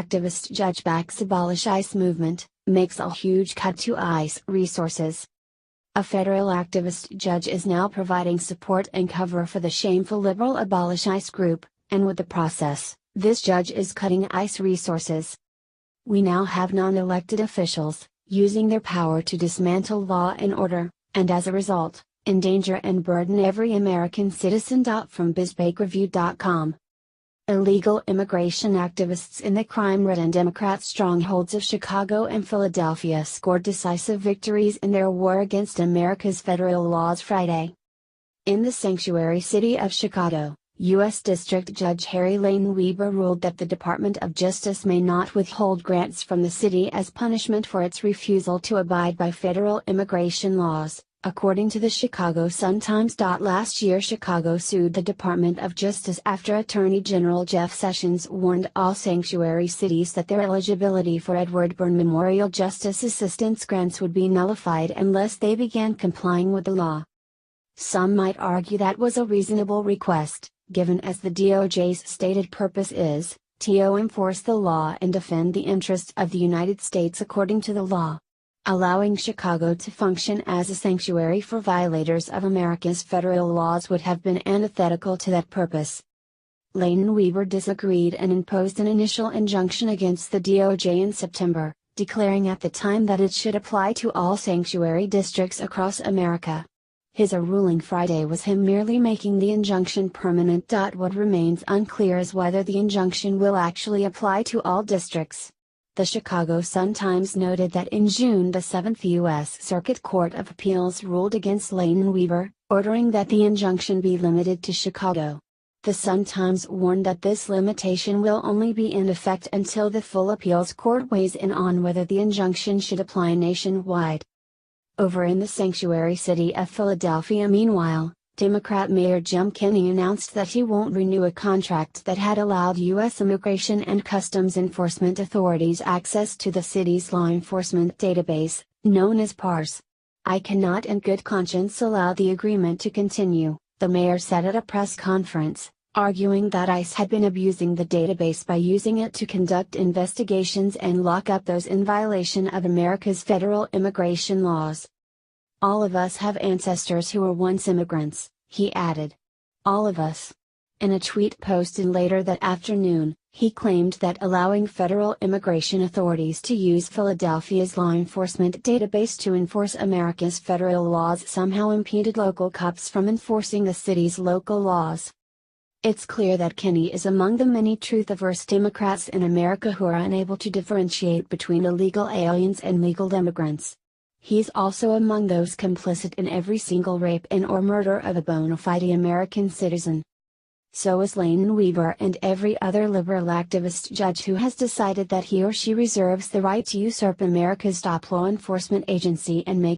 activist judge backs Abolish ICE movement, makes a huge cut to ICE resources. A federal activist judge is now providing support and cover for the shameful liberal Abolish ICE group, and with the process, this judge is cutting ICE resources. We now have non-elected officials, using their power to dismantle law and order, and as a result, endanger and burden every American citizen. From BizBakeReview.com. Illegal immigration activists in the crime-ridden Democrat strongholds of Chicago and Philadelphia scored decisive victories in their war against America's federal laws Friday. In the sanctuary city of Chicago, U.S. District Judge Harry Leinenweber ruled that the Department of Justice may not withhold grants from the city as punishment for its refusal to abide by federal immigration laws. According to the Chicago Sun-Times. Last year, Chicago sued the Department of Justice after Attorney General Jeff Sessions warned all sanctuary cities that their eligibility for Edward Byrne Memorial Justice Assistance grants would be nullified unless they began complying with the law. Some might argue that was a reasonable request, given as the DOJ's stated purpose is to enforce the law and defend the interests of the United States according to the law. Allowing Chicago to function as a sanctuary for violators of America's federal laws would have been antithetical to that purpose. Leinenweber disagreed and imposed an initial injunction against the DOJ in September, declaring at the time that it should apply to all sanctuary districts across America. His ruling Friday was him merely making the injunction permanent. What remains unclear is whether the injunction will actually apply to all districts. The Chicago Sun-Times noted that in June the 7th U.S. Circuit Court of Appeals ruled against Leinenweber, ordering that the injunction be limited to Chicago. The Sun-Times warned that this limitation will only be in effect until the full appeals court weighs in on whether the injunction should apply nationwide. Over in the sanctuary city of Philadelphia, meanwhile, Democrat Mayor Jim Kenney announced that he won't renew a contract that had allowed U.S. Immigration and Customs Enforcement authorities access to the city's law enforcement database, known as PARS. "I cannot in good conscience allow the agreement to continue," the mayor said at a press conference, arguing that ICE had been abusing the database by using it to conduct investigations and lock up those in violation of America's federal immigration laws. "All of us have ancestors who were once immigrants," he added. "All of us." In a tweet posted later that afternoon, he claimed that allowing federal immigration authorities to use Philadelphia's law enforcement database to enforce America's federal laws somehow impeded local cops from enforcing the city's local laws. It's clear that Kenney is among the many truth-averse Democrats in America who are unable to differentiate between illegal aliens and legal immigrants. He's also among those complicit in every single rape and/or murder of a bona fide American citizen. So is Leinenweber and every other liberal activist judge who has decided that he or she reserves the right to usurp America's top law enforcement agency and make